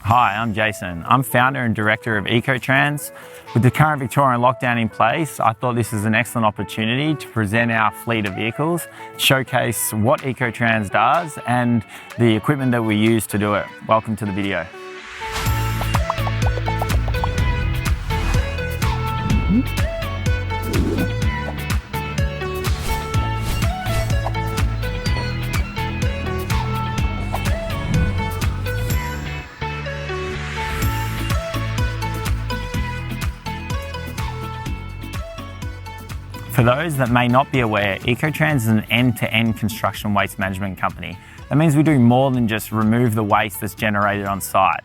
Hi, I'm Jason. I'm founder and director of Ecotrans. With the current Victorian lockdown in place, I thought this is an excellent opportunity to present our fleet of vehicles, showcase what Ecotrans does and the equipment that we use to do it. Welcome to the video. For those that may not be aware, Ecotrans is an end-to-end construction waste management company. That means we do more than just remove the waste that's generated on site.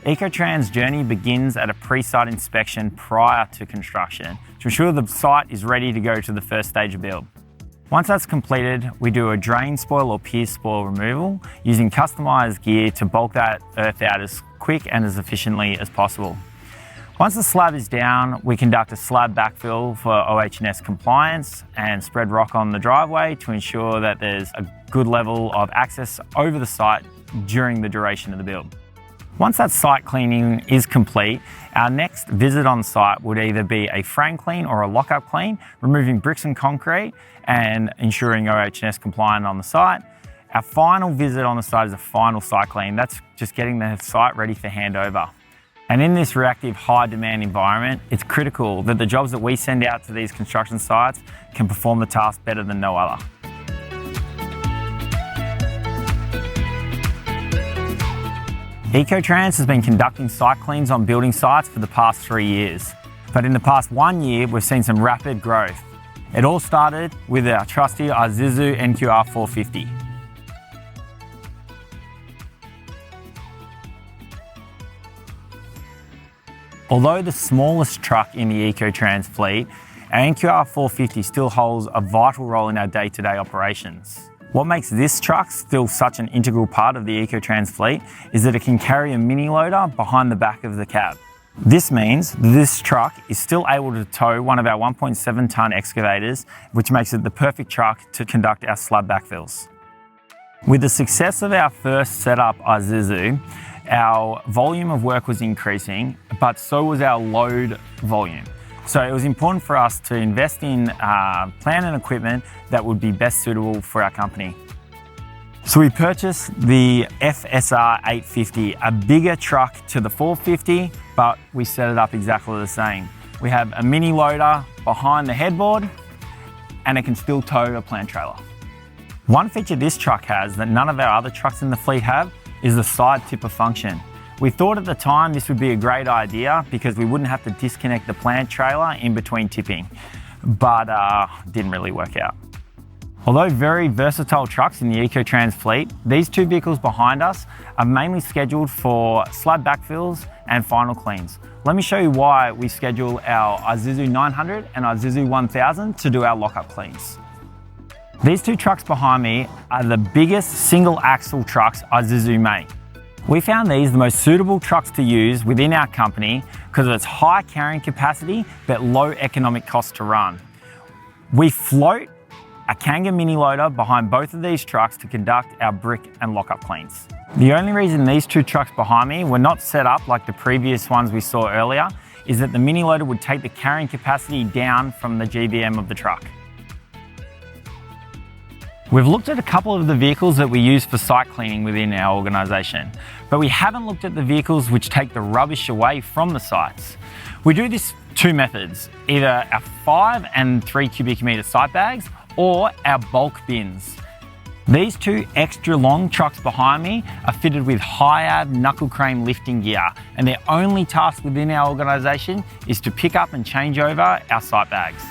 Ecotrans' journey begins at a pre-site inspection prior to construction to ensure the site is ready to go to the first stage of build. Once that's completed, we do a drain spoil or pier spoil removal using customised gear to bulk that earth out as quick and as efficiently as possible. Once the slab is down, we conduct a slab backfill for OH&S compliance and spread rock on the driveway to ensure that there's a good level of access over the site during the duration of the build. Once that site cleaning is complete, our next visit on site would either be a frame clean or a lock-up clean, removing bricks and concrete and ensuring OH&S compliant on the site. Our final visit on the site is a final site clean. That's just getting the site ready for handover. And in this reactive high demand environment, it's critical that the jobs that we send out to these construction sites can perform the task better than no other. Ecotrans has been conducting site cleans on building sites for the past 3 years. But in the past 1 year, we've seen some rapid growth. It all started with our trusty Isuzu NQR 450. Although the smallest truck in the Ecotrans fleet, our NQR 450 still holds a vital role in our day-to-day operations. What makes this truck still such an integral part of the Ecotrans fleet is that it can carry a mini loader behind the back of the cab. This means this truck is still able to tow one of our 1.7 tonne excavators, which makes it the perfect truck to conduct our slab backfills. With the success of our first setup Isuzu, our volume of work was increasing, but so was our load volume. So it was important for us to invest in plant and equipment that would be best suitable for our company. So we purchased the FSR 850, a bigger truck to the 450, but we set it up exactly the same. We have a mini loader behind the headboard, and it can still tow a plant trailer. One feature this truck has that none of our other trucks in the fleet have is the side tipper function. We thought at the time this would be a great idea because we wouldn't have to disconnect the plant trailer in between tipping, but didn't really work out. Although very versatile trucks in the Ecotrans fleet, these two vehicles behind us are mainly scheduled for slab backfills and final cleans. Let me show you why we schedule our Isuzu 900 and Isuzu 1000 to do our lock-up cleans. These two trucks behind me are the biggest single axle trucks Isuzu make. We found these the most suitable trucks to use within our company because of its high carrying capacity but low economic cost to run. We float a Kanga mini loader behind both of these trucks to conduct our brick and lock-up cleans. The only reason these two trucks behind me were not set up like the previous ones we saw earlier is that the mini loader would take the carrying capacity down from the GVM of the truck. We've looked at a couple of the vehicles that we use for site cleaning within our organisation, but we haven't looked at the vehicles which take the rubbish away from the sites. We do this two methods, either our 5 and 3 cubic metre site bags or our bulk bins. These two extra long trucks behind me are fitted with high-ab knuckle crane lifting gear, and their only task within our organisation is to pick up and change over our site bags.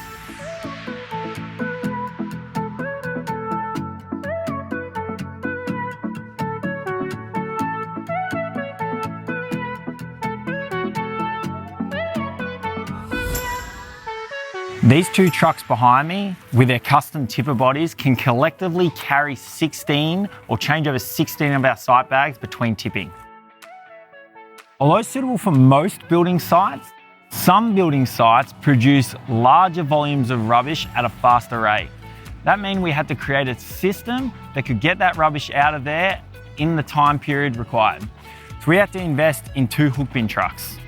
These two trucks behind me, with their custom tipper bodies, can collectively carry 16 or change over 16 of our site bags between tipping. Although suitable for most building sites, some building sites produce larger volumes of rubbish at a faster rate. That meant we had to create a system that could get that rubbish out of there in the time period required. So we had to invest in 2 hook bin trucks.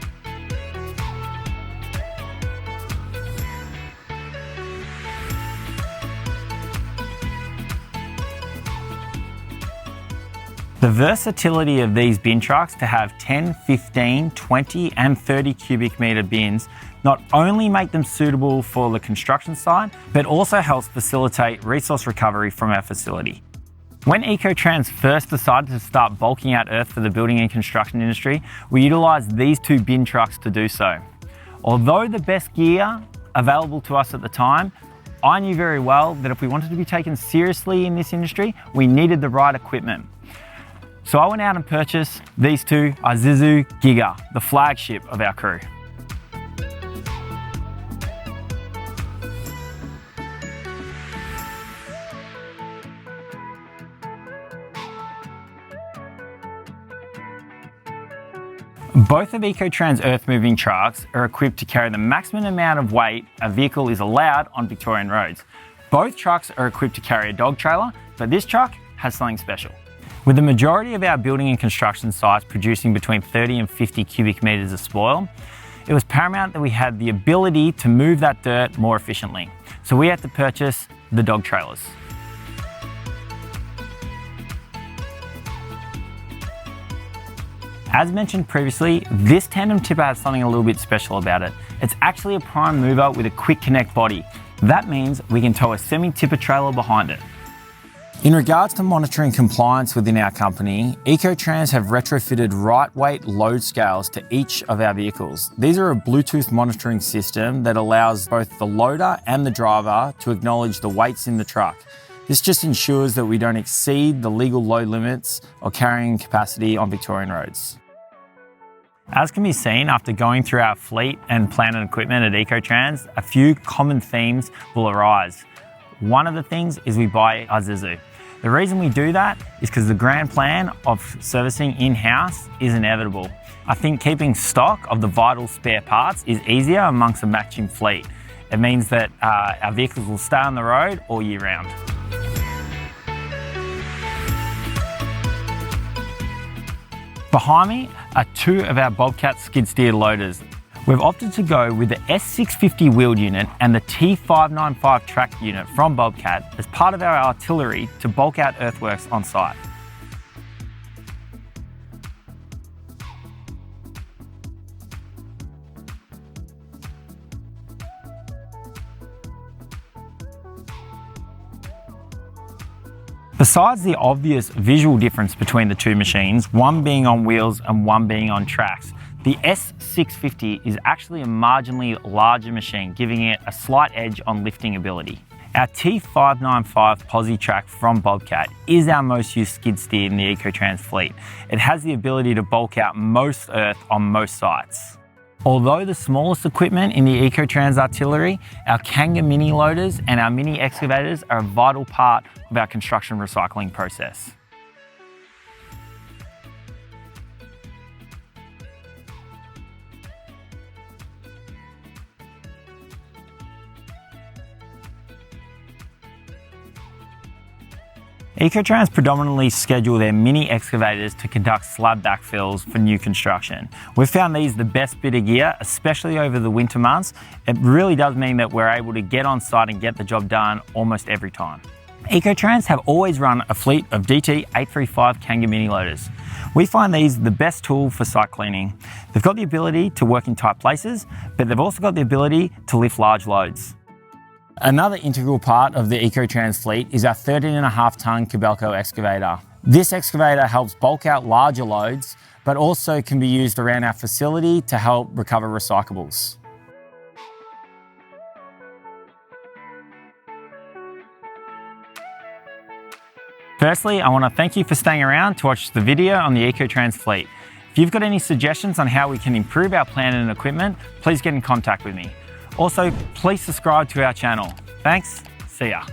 The versatility of these bin trucks to have 10, 15, 20 and 30 cubic metre bins not only make them suitable for the construction site, but also helps facilitate resource recovery from our facility. When Ecotrans first decided to start bulking out earth for the building and construction industry, we utilised these 2 bin trucks to do so. Although the best gear available to us at the time, I knew very well that if we wanted to be taken seriously in this industry, we needed the right equipment. So I went out and purchased these 2 Isuzu Giga, the flagship of our crew. Both of Ecotrans earth-moving trucks are equipped to carry the maximum amount of weight a vehicle is allowed on Victorian roads. Both trucks are equipped to carry a dog trailer, but this truck has something special. With the majority of our building and construction sites producing between 30 and 50 cubic metres of spoil, it was paramount that we had the ability to move that dirt more efficiently. So we had to purchase the dog trailers. As mentioned previously, this tandem tipper has something a little bit special about it. It's actually a prime mover with a quick connect body. That means we can tow a semi-tipper trailer behind it. In regards to monitoring compliance within our company, Ecotrans have retrofitted right-weight load scales to each of our vehicles. These are a Bluetooth monitoring system that allows both the loader and the driver to acknowledge the weights in the truck. This just ensures that we don't exceed the legal load limits or carrying capacity on Victorian roads. As can be seen after going through our fleet and plant and equipment at Ecotrans, a few common themes will arise. One of the things is we buy Isuzu. The reason we do that is because the grand plan of servicing in-house is inevitable. I think keeping stock of the vital spare parts is easier amongst a matching fleet. It means that our vehicles will stay on the road all year round. Behind me are 2 of our Bobcat skid steer loaders. We've opted to go with the S650 wheeled unit and the T595 track unit from Bobcat as part of our artillery to bulk out earthworks on site. Besides the obvious visual difference between the 2 machines, one being on wheels and one being on tracks, the S650 is actually a marginally larger machine, giving it a slight edge on lifting ability. Our T595 posi track from Bobcat is our most used skid steer in the Ecotrans fleet. It has the ability to bulk out most earth on most sites. Although the smallest equipment in the Ecotrans artillery, our Kanga mini loaders and our mini excavators are a vital part of our construction recycling process. Ecotrans predominantly schedule their mini excavators to conduct slab backfills for new construction. We've found these the best bit of gear, especially over the winter months. It really does mean that we're able to get on site and get the job done almost every time. Ecotrans have always run a fleet of DT835 Kanga mini loaders. We find these the best tool for site cleaning. They've got the ability to work in tight places, but they've also got the ability to lift large loads. Another integral part of the Ecotrans fleet is our 13.5 tonne Kobelco excavator. This excavator helps bulk out larger loads, but also can be used around our facility to help recover recyclables. Firstly, I want to thank you for staying around to watch the video on the Ecotrans fleet. If you've got any suggestions on how we can improve our plant and equipment, please get in contact with me. Also, please subscribe to our channel. Thanks, see ya.